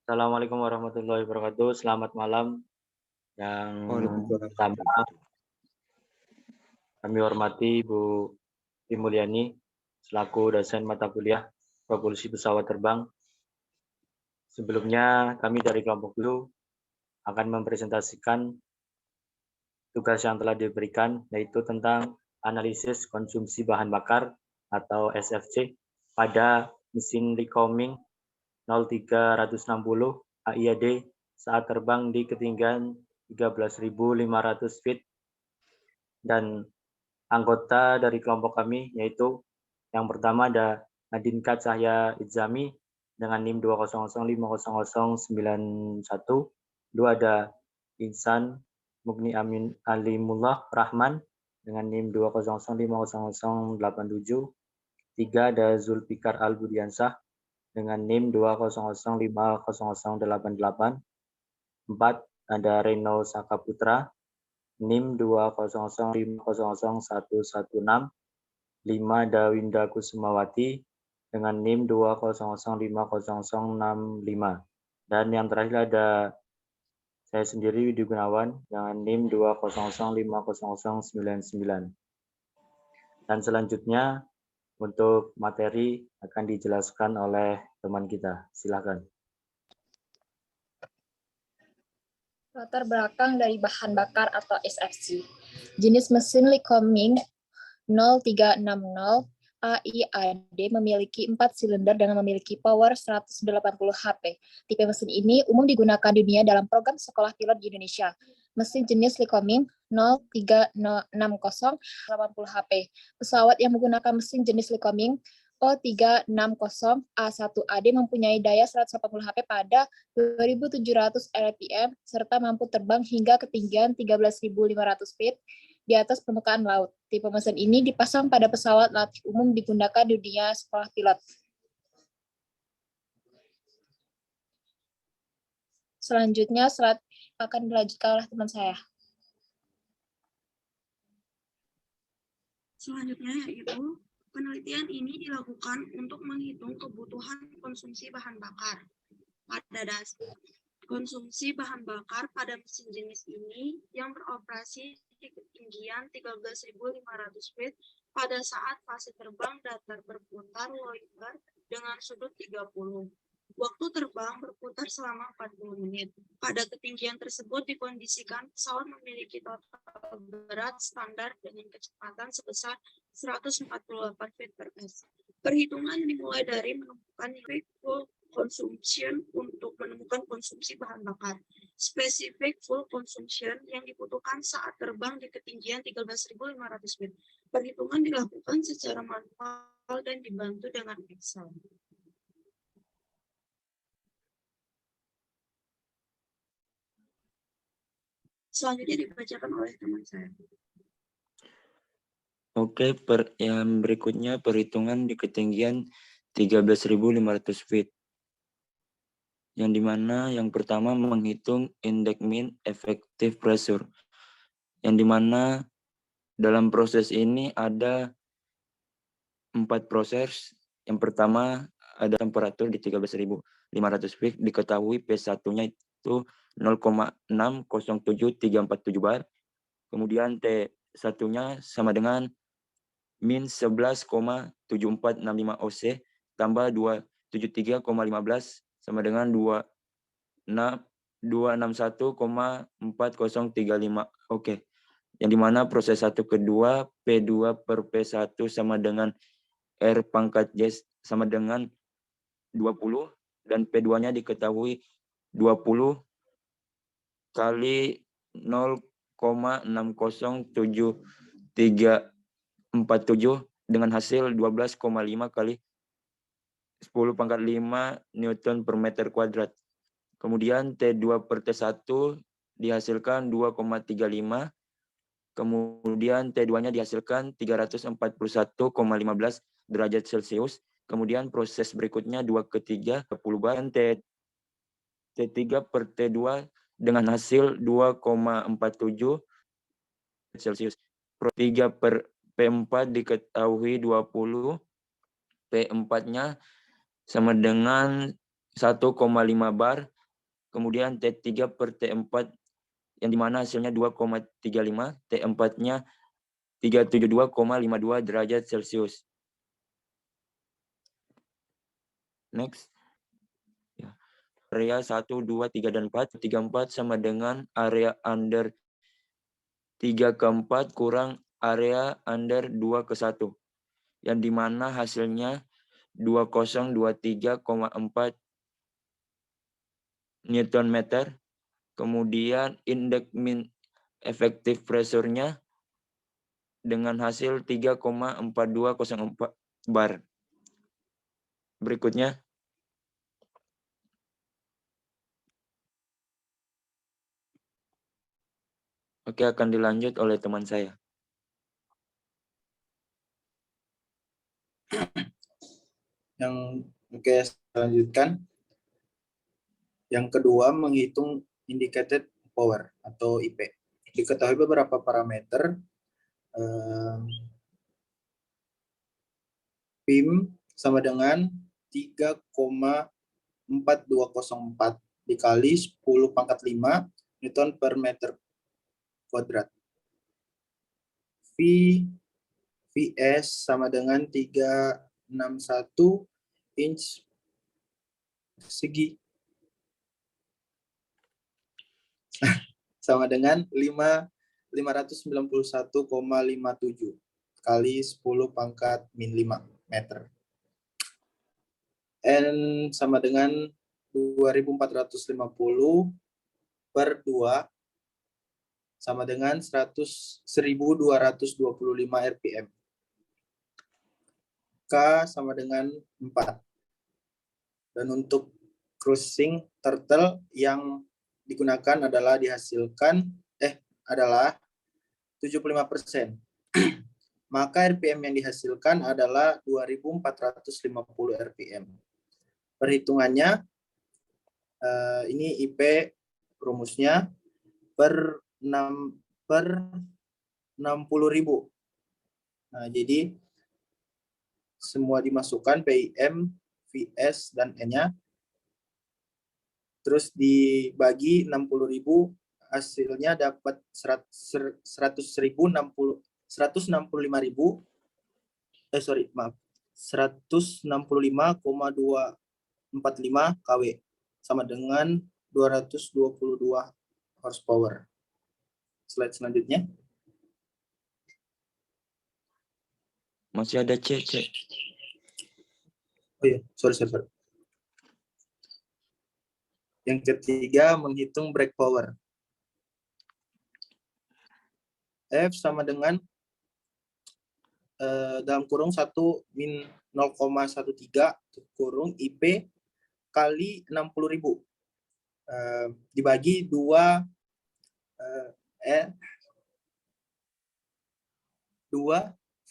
Assalamualaikum warahmatullahi wabarakatuh. Selamat malam. Yang Waalaikumsalam. pertama, kami hormati Ibu Sri Mulyani selaku dosen mata kuliah propulsi pesawat terbang. Sebelumnya, kami dari kelompok dulu akan mempresentasikan tugas yang telah diberikan, yaitu tentang analisis konsumsi bahan bakar atau SFC pada mesin Lycoming 0360 AIAD saat terbang di ketinggian 13.500 feet, dan anggota dari kelompok kami yaitu yang pertama ada Nadinka Cahya Izzami dengan NIM 2005091. Dua ada Insan Mugni Amin Alimullah Rahman dengan NIM 2005087. Tiga ada Zulfikar Al Budiansah dengan NIM 2005088. Empat ada Reno Sakaputra NIM 200500116. 5 ada Winda Kusumawati dengan NIM 2005065. Dan yang terakhir ada saya sendiri Widi Gunawan dengan NIM 2005099. Dan selanjutnya untuk materi akan dijelaskan oleh teman kita. Silakan. Latar belakang dari bahan bakar atau SFC. Jenis mesin Lycoming 0360 AIAD memiliki 4 silinder dengan memiliki power 180 HP. Tipe mesin ini umum digunakan di dunia dalam program sekolah pilot di Indonesia. Mesin jenis Lycoming 0360 80 HP. Pesawat yang menggunakan mesin jenis Lycoming O360A1AD mempunyai daya 180 HP pada 2.700 rpm serta mampu terbang hingga ketinggian 13.500 feet di atas permukaan laut. Tipe mesin ini dipasang pada pesawat latih umum digunakan di dunia sekolah pilot. Selanjutnya akan dilanjutkan oleh teman saya. Selanjutnya yaitu penelitian ini dilakukan untuk menghitung kebutuhan konsumsi bahan bakar. Pada dasar konsumsi bahan bakar pada mesin jenis ini yang beroperasi di ketinggian 13.500 feet pada saat fase terbang datar berputar loiter dengan sudut 30. Waktu terbang berputar selama 40 menit. Pada ketinggian tersebut dikondisikan pesawat memiliki total berat standar dengan kecepatan sebesar 148 feet per s. Perhitungan dimulai dari menemukan full consumption untuk menemukan konsumsi bahan bakar. Spesifik full consumption yang dibutuhkan saat terbang di ketinggian 13.500 feet. Perhitungan dilakukan secara manual dan dibantu dengan Excel. Selanjutnya dibacakan oleh teman saya. Oke, yang berikutnya perhitungan di ketinggian 13.500 feet. Yang dimana yang pertama menghitung index mean effective pressure. Yang dimana dalam proses ini ada 4 proses. Yang pertama ada temperatur di 13.500 feet, diketahui P1-nya itu 0,607347 bar. Kemudian T1-nya sama dengan min 11,7465 OC tambah 273,15 sama dengan 261,4035. Oke. Yang dimana proses 1 kedua P2 per P1 sama dengan R pangkat J sama dengan 20 dan P2-nya diketahui 20 kali 0,607347 dengan hasil 12,5 kali 10 pangkat 5 Newton per meter kuadrat. Kemudian T2 per T1 dihasilkan 2,35. Kemudian T2-nya dihasilkan 341,15 derajat Celcius. Kemudian proses berikutnya 2 ketiga 10 bar. T3 per T2 dengan hasil 2,47 Celcius. P3 per P4 diketahui 20. P4-nya sama dengan 1,5 bar kemudian T3 per T4 yang dimana hasilnya 2,35, T4-nya 372,52 derajat Celcius. Next. Ya. Area 1, 2, 3, dan 4. 3, 4 sama dengan area under 3 ke 4 kurang area under 2 ke 1. Yang dimana hasilnya 2023,4 Newton meter. Kemudian indeks min efektif pressure-nya dengan hasil 3,4204 bar. Berikutnya. Oke, akan dilanjut oleh teman saya. Oke, saya lanjutkan. Yang kedua, menghitung indicated power atau IP. Diketahui beberapa parameter PIM sama dengan 3,4204 dikali 10⁵ Newton per meter kuadrat. VS sama dengan 361 inch segi sama dengan 591,57 kali 10⁻⁵ meter. N sama dengan 2450 per 2 sama dengan 1225 rpm. K sama dengan 4. Dan untuk cruising turtle yang digunakan adalah adalah 75%. Maka RPM yang dihasilkan adalah 2450 RPM. Perhitungannya, ini IP rumusnya per 60.000. Nah, jadi semua dimasukkan PIM, VS, dan N-nya. Terus dibagi 60.000, hasilnya dapat 165,245 kW sama dengan 222 horsepower. Slide selanjutnya. Masih ada C. Oh iya, sorry. Yang ketiga, menghitung brake power. F sama dengan dalam kurung 1 min 0,13 kurung IP kali 60.000 dibagi 2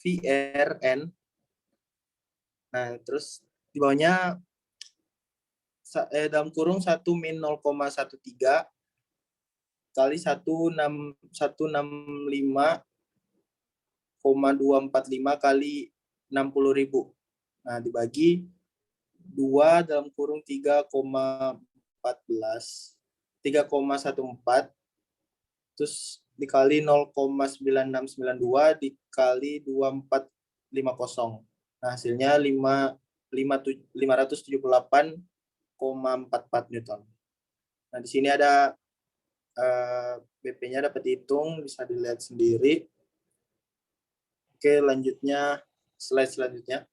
VRN. Nah, terus di bawahnya dalam kurung 1 min 0,13 kali 165,245 kali 60.000. Nah, dibagi 2 dalam kurung 3,14 terus dikali 0,9692 dikali 2450. Nah, hasilnya 578,44 Newton. Nah, di sini ada BP-nya dapat dihitung, bisa dilihat sendiri. Oke, lanjutnya slide selanjutnya.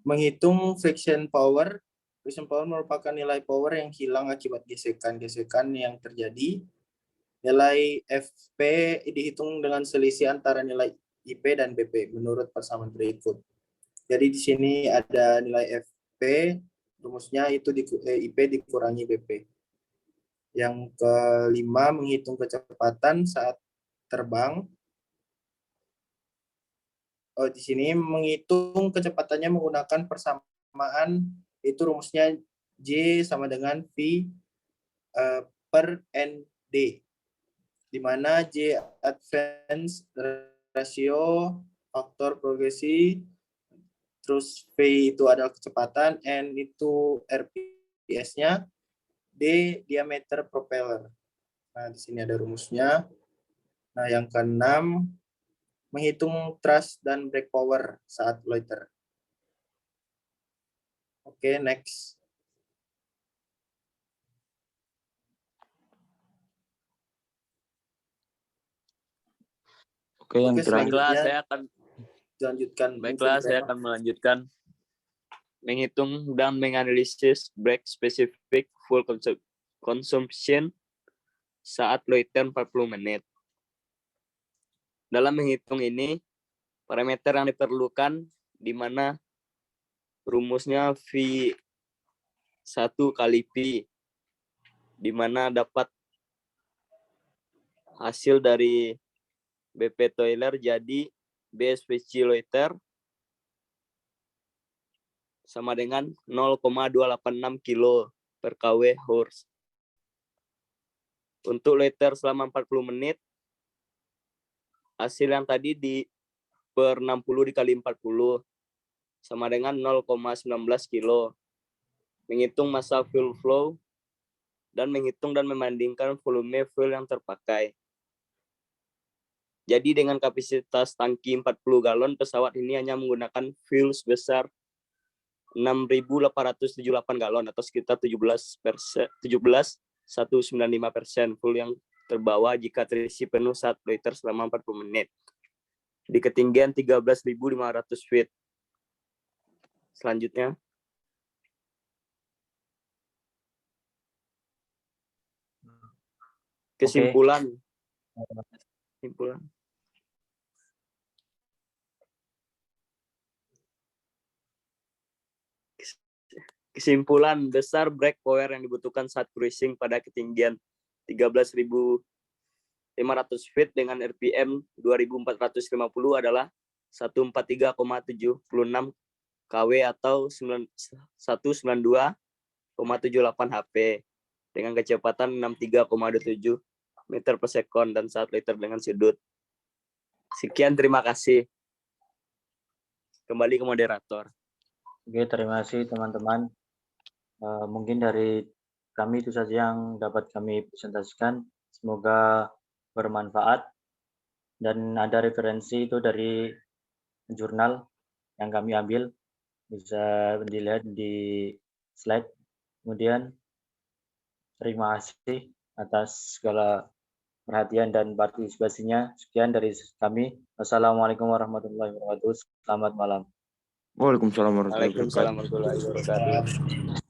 Menghitung friction power. Friction power merupakan nilai power yang hilang akibat gesekan-gesekan yang terjadi. Nilai FP dihitung dengan selisih antara nilai IP dan BP menurut persamaan berikut. Jadi di sini ada nilai FP, rumusnya itu IP dikurangi BP. Yang kelima, menghitung kecepatan saat terbang. Di sini menghitung kecepatannya menggunakan persamaan, itu rumusnya J sama dengan V per ND, di mana J advance ratio faktor progresi, terus V itu adalah kecepatan, N itu RPS-nya, D diameter propeller. Nah, di sini ada rumusnya. Nah, yang keenam, menghitung thrust dan brake power saat loiter. Oke, next. Oke, yang Oke, terakhir. Baiklah, selanjutnya saya akan dilanjutkan. melanjutkan menghitung dan menganalisis brake specific fuel consumption saat loiter 40 menit. Dalam menghitung ini, parameter yang diperlukan di mana rumusnya V1 kali P, di mana dapat hasil dari BP Toiler jadi BSPC loiter sama dengan 0,286 kilo per kW horse. Untuk loiter selama 40 menit, hasil yang tadi di per 60 dikali 40 sama dengan 0,19 kilo. Menghitung massa fuel flow dan menghitung dan membandingkan volume fuel yang terpakai. Jadi dengan kapasitas tangki 40 galon, pesawat ini hanya menggunakan fuel sebesar 6.878 galon atau sekitar 17,195% fuel yang terbawa jika terisi penuh saat loiter selama 40 menit. Di ketinggian 13.500 feet. Selanjutnya. Kesimpulan. Kesimpulan. Kesimpulan besar brake power yang dibutuhkan saat cruising pada ketinggian 13.500 feet dengan RPM 2.450 adalah 143,76 kW atau 192,78 HP dengan kecepatan 63,27 meter per sekon dan saat liter dengan sudut. Sekian, terima kasih. Kembali ke moderator. Oke, terima kasih teman-teman. Mungkin dari kami itu saja yang dapat kami presentasikan. Semoga bermanfaat. Dan ada referensi itu dari jurnal yang kami ambil. Bisa dilihat di slide. Kemudian, terima kasih atas segala perhatian dan partisipasinya. Sekian dari kami. Wassalamualaikum warahmatullahi wabarakatuh. Selamat malam. Waalaikumsalam warahmatullahi wabarakatuh. Waalaikumsalam warahmatullahi wabarakatuh.